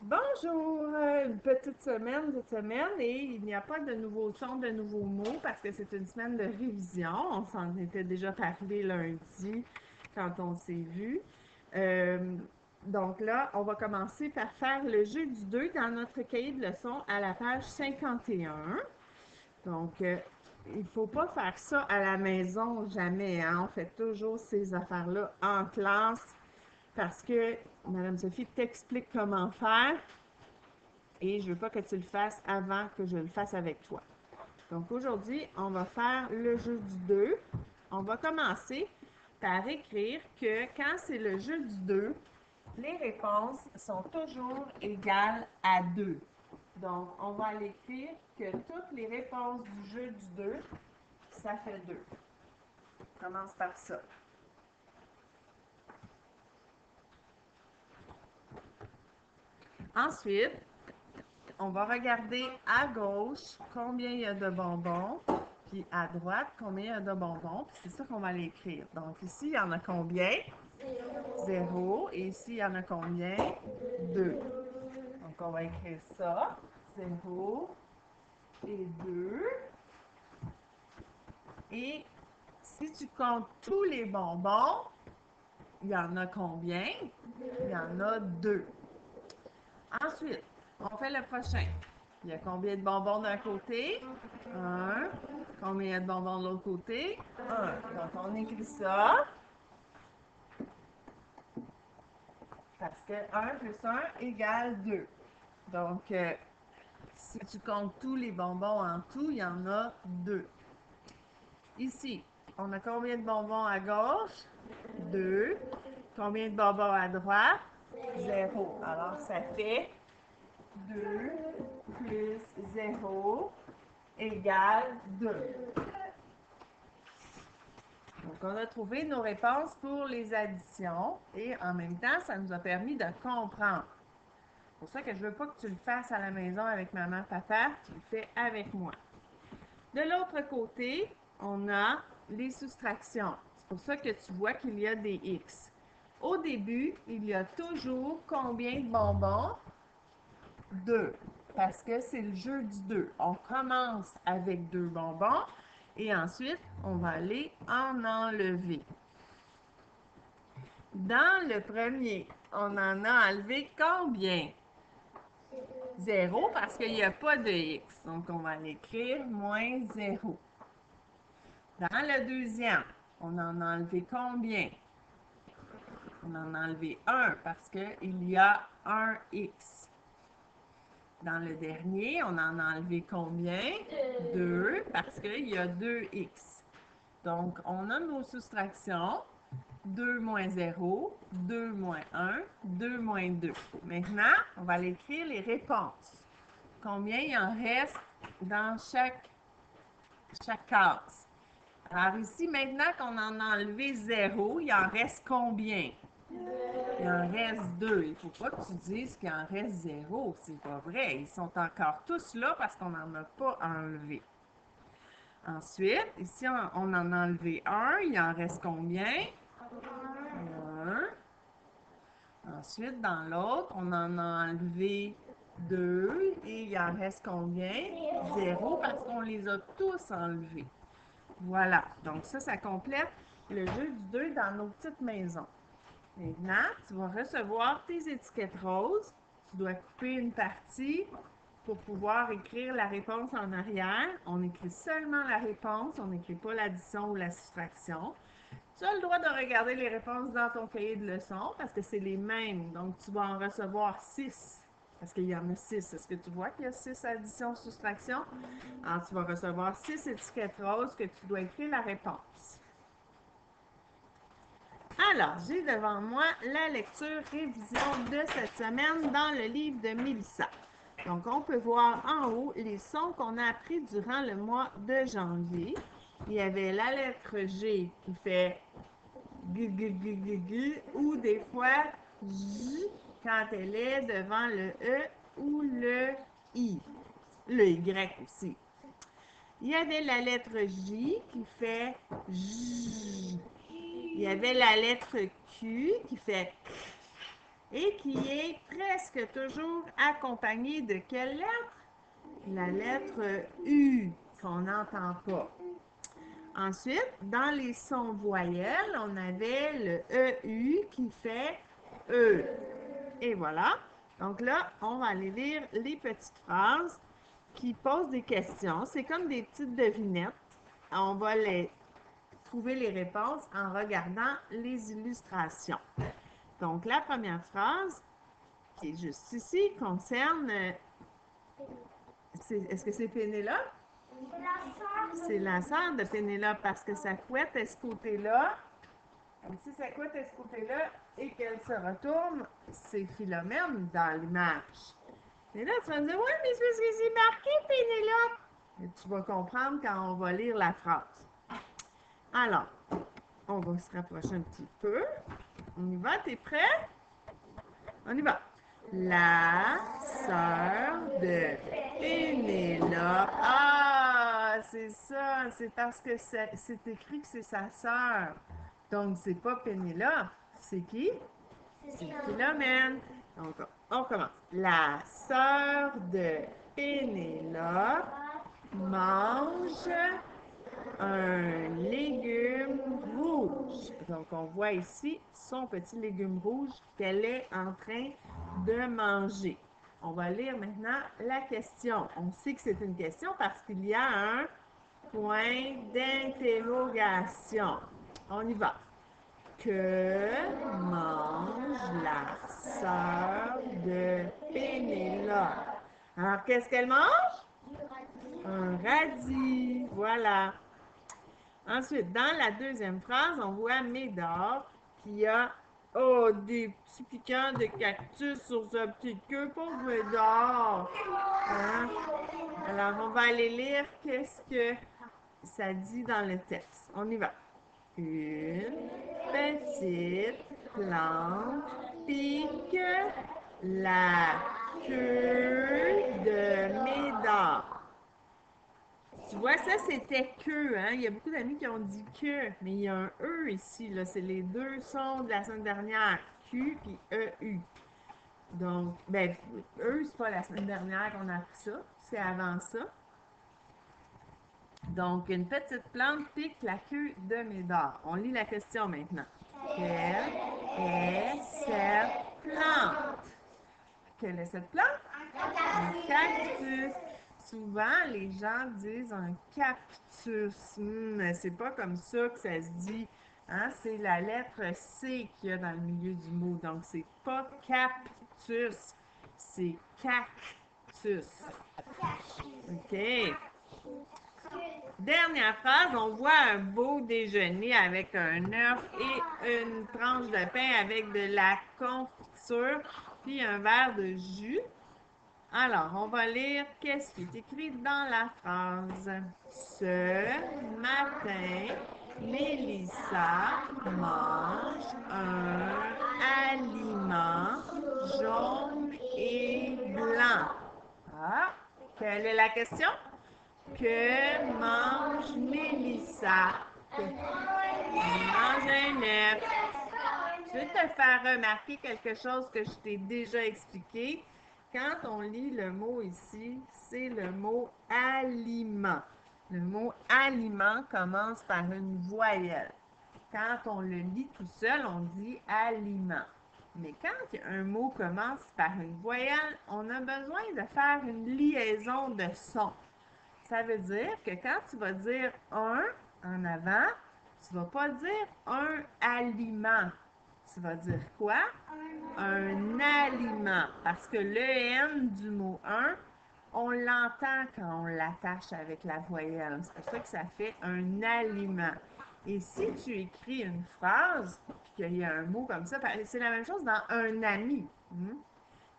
Bonjour, une petite semaine cette semaine et il n'y a pas de nouveaux sons, de nouveaux mots parce que c'est une semaine de révision. On s'en était déjà parlé lundi quand on s'est vu. Euh, donc là, on va commencer par faire le jeu du 2 dans notre cahier de leçons à la page 51. Donc, il ne faut pas faire ça à la maison, jamais, hein. On fait toujours ces affaires-là en classe parce que Madame Sophie t'explique comment faire et je veux pas que tu le fasses avant que je le fasse avec toi. Donc aujourd'hui, on va faire le jeu du 2. On va commencer par écrire que quand c'est le jeu du 2, les réponses sont toujours égales à 2. Donc, on va aller écrire que toutes les réponses du jeu du 2, ça fait 2. On commence par ça. Ensuite, on va regarder à gauche combien il y a de bonbons, puis à droite combien il y a de bonbons, puis c'est ça qu'on va aller écrire. Donc ici, il y en a combien? 0. Et ici, il y en a combien? 2. Donc on va écrire ça. 0 et 2. Et si tu comptes tous les bonbons, il y en a combien? Il y en a 2. Ensuite, on fait le prochain. Il y a combien de bonbons d'un côté? 1. Combien il y a de bonbons de l'autre côté? 1. Donc, on écrit ça parce que 1 plus 1 égale 2. Donc, si tu comptes tous les bonbons en tout, il y en a 2. Ici, on a combien de bonbons à gauche? 2. Combien de bonbons à droite? 0. Alors, ça fait 2 plus 0 égale 2. Donc, on a trouvé nos réponses pour les additions et en même temps, ça nous a permis de comprendre. C'est pour ça que je ne veux pas que tu le fasses à la maison avec maman, papa, tu le fais avec moi. De l'autre côté, on a les soustractions. C'est pour ça que tu vois qu'il y a des X. Au début, il y a toujours combien de bonbons? 2. Parce que c'est le jeu du 2. On commence avec 2 bonbons et ensuite, on va aller en enlever. Dans le premier, on en a enlevé combien? 0 parce qu'il n'y a pas de X. Donc, on va l'écrire moins 0. Dans le deuxième, on en a enlevé combien? On en a enlevé 1 parce qu'il y a un X. Dans le dernier, on en a enlevé combien? 2 parce qu'il y a 2 X. Donc, on a nos soustractions. 2 moins 0, 2 moins 1, 2 moins 2. Maintenant, on va aller écrire les réponses. Combien il en reste dans chaque case? Alors ici, maintenant qu'on en a enlevé 0, il en reste combien? Il en reste 2. Il ne faut pas que tu dises qu'il en reste 0. C'est pas vrai. Ils sont encore tous là parce qu'on n'en a pas enlevé. Ensuite, ici, on en a enlevé 1. Il en reste combien? 1. Ensuite, dans l'autre, on en a enlevé 2 et il en reste combien? 0 parce qu'on les a tous enlevés. Voilà. Donc ça complète le jeu du 2 dans nos petites maisons. Maintenant, tu vas recevoir tes étiquettes roses. Tu dois couper une partie pour pouvoir écrire la réponse en arrière. On écrit seulement la réponse, on n'écrit pas l'addition ou la soustraction. Tu as le droit de regarder les réponses dans ton cahier de leçons parce que c'est les mêmes. Donc, tu vas en recevoir 6 parce qu'il y en a 6. Est-ce que tu vois qu'il y a 6 additions, soustractions? Alors, tu vas recevoir 6 étiquettes roses que tu dois écrire la réponse. Alors, j'ai devant moi la lecture révision de cette semaine dans le livre de Mélissa. Donc, on peut voir en haut les sons qu'on a appris durant le mois de janvier. Il y avait la lettre G qui fait gu, gu, gu, gu, gu, ou des fois J quand elle est devant le E ou le I. Le Y aussi. Il y avait la lettre J qui fait J. Il y avait la lettre Q qui fait K. et qui est presque toujours accompagné de quelle lettre? La lettre U, qu'on n'entend pas. Ensuite, dans les sons voyelles, on avait le EU qui fait E. Et voilà. Donc là, on va aller lire les petites phrases qui posent des questions. C'est comme des petites devinettes. On va trouver les réponses en regardant les illustrations. Donc, la première phrase, qui est juste ici, concerne... Est-ce que c'est Pénélope? C'est la sœur de Pénélope parce que sa couette est ce côté-là. Donc, si sa couette est ce côté-là et qu'elle se retourne, c'est Philomène dans l'image. Et là, tu vas me dire, oui, mais c'est parce que c'est marqué Pénélope. Et tu vas comprendre quand on va lire la phrase. Alors, on va se rapprocher un petit peu. On y va, t'es prêt? On y va. La sœur de Pénélope. Ah, c'est ça. C'est parce que c'est écrit que c'est sa sœur. Donc, c'est pas Pénélope. C'est qui? C'est Philomène. Donc, on commence. La sœur de Pénélope mange un légume rouge. Donc, on voit ici son petit légume rouge qu'elle est en train de manger. On va lire maintenant la question. On sait que c'est une question parce qu'il y a un point d'interrogation. On y va. Que mange la sœur de Pénélope? Alors, qu'est-ce qu'elle mange? Un radis. Voilà. Ensuite, dans la deuxième phrase, on voit Médard qui a des petits piquants de cactus sur sa petite queue. Pauvre Médard! Hein? Alors, on va aller lire qu'est-ce que ça dit dans le texte. On y va. Une petite plante pique la queue de Médard. Tu vois, ça, c'était que, hein? Il y a beaucoup d'amis qui ont dit que, mais il y a un E ici, là. C'est les deux sons de la semaine dernière. Q puis EU. Donc, ben, E, c'est pas la semaine dernière qu'on a appris ça. C'est avant ça. Donc, une petite plante pique la queue de Médard. On lit la question maintenant. Quelle est cette plante? Quelle est cette plante? Un cactus. Souvent, les gens disent un cactus. C'est pas comme ça que ça se dit. Hein? C'est la lettre C qu'il y a dans le milieu du mot. Donc, c'est pas cactus, c'est cactus. OK. Dernière phrase, on voit un beau déjeuner avec un œuf et une tranche de pain avec de la confiture, puis un verre de jus. Alors, on va lire qu'est-ce qui est écrit dans la phrase. Ce matin, Mélissa mange un aliment jaune et blanc. Ah, quelle est la question? Que mange Mélissa? Elle mange un œuf. Je vais te faire remarquer quelque chose que je t'ai déjà expliqué. Quand on lit le mot ici, c'est le mot aliment. Le mot aliment commence par une voyelle. Quand on le lit tout seul, on dit aliment. Mais quand un mot commence par une voyelle, on a besoin de faire une liaison de sons. Ça veut dire que quand tu vas dire un en avant, tu ne vas pas dire un aliment. Tu vas dire quoi? Un aliment. Parce que le N du mot un, on l'entend quand on l'attache avec la voyelle. C'est pour ça que ça fait un aliment. Et si tu écris une phrase, puis qu'il y a un mot comme ça, c'est la même chose dans un ami.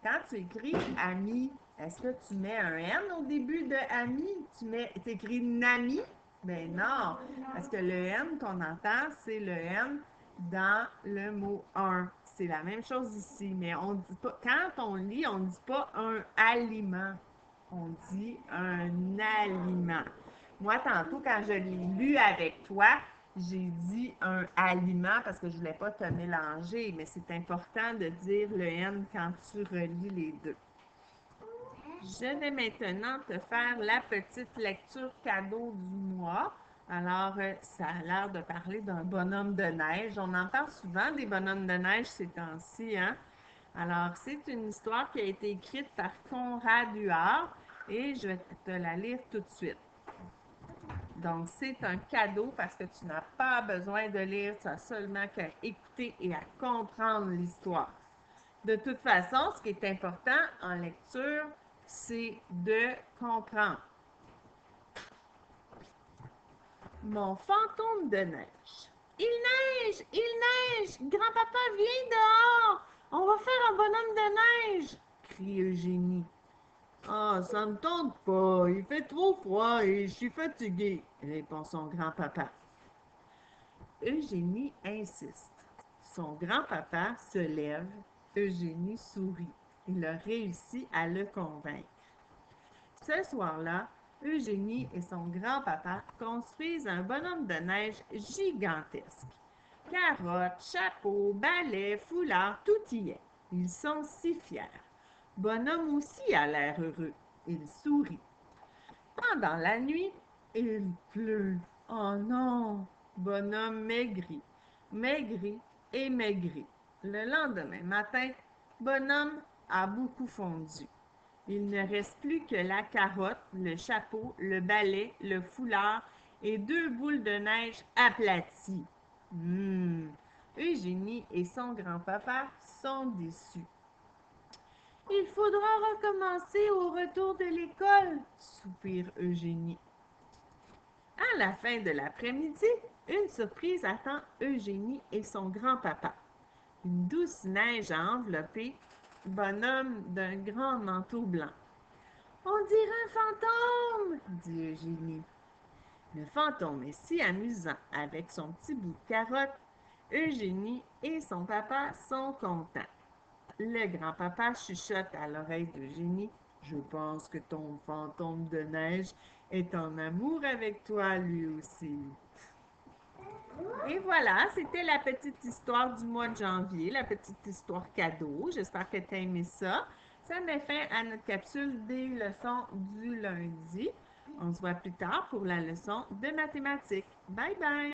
Quand tu écris ami, est-ce que tu mets un N au début de ami? Tu écris Nami? Ben non, parce que le N qu'on entend, c'est le N dans le mot un. C'est la même chose ici, mais on dit pas, quand on lit, on ne dit pas un aliment. On dit un aliment. Moi, tantôt, quand je l'ai lu avec toi, j'ai dit un aliment parce que je ne voulais pas te mélanger, mais c'est important de dire le N quand tu relis les deux. Je vais maintenant te faire la petite lecture cadeau du mois. Alors, ça a l'air de parler d'un bonhomme de neige. On en parle souvent des bonhommes de neige ces temps-ci, hein? Alors, c'est une histoire qui a été écrite par Conrad Huard et je vais te la lire tout de suite. Donc, c'est un cadeau parce que tu n'as pas besoin de lire, tu as seulement qu'à écouter et à comprendre l'histoire. De toute façon, ce qui est important en lecture, c'est de comprendre. Mon fantôme de neige. Il neige! Il neige! Grand-papa, viens dehors! On va faire un bonhomme de neige! Crie Eugénie. Ah, ça me tente pas. Il fait trop froid et je suis fatiguée, répond son grand-papa. Eugénie insiste. Son grand-papa se lève. Eugénie sourit. Il a réussi à le convaincre. Ce soir-là, Eugénie et son grand-papa construisent un bonhomme de neige gigantesque. Carottes, chapeaux, balais, foulards, tout y est. Ils sont si fiers. Bonhomme aussi a l'air heureux. Il sourit. Pendant la nuit, il pleut. Oh non! Bonhomme maigri, maigri et maigri. Le lendemain matin, Bonhomme a beaucoup fondu. Il ne reste plus que la carotte, le chapeau, le balai, le foulard et 2 boules de neige aplaties. Eugénie et son grand-papa sont déçus. Il faudra recommencer au retour de l'école, soupire Eugénie. À la fin de l'après-midi, une surprise attend Eugénie et son grand-papa. Une douce neige a enveloppé Bonhomme d'un grand manteau blanc. On dirait un fantôme, dit Eugénie. Le fantôme est si amusant avec son petit bout de carotte. Eugénie et son papa sont contents. Le grand-papa chuchote à l'oreille d'Eugénie. Je pense que ton fantôme de neige est en amour avec toi lui aussi. Et voilà, c'était la petite histoire du mois de janvier, la petite histoire cadeau. J'espère que tu as aimé ça. Ça met fin à notre capsule des leçons du lundi. On se voit plus tard pour la leçon de mathématiques. Bye bye!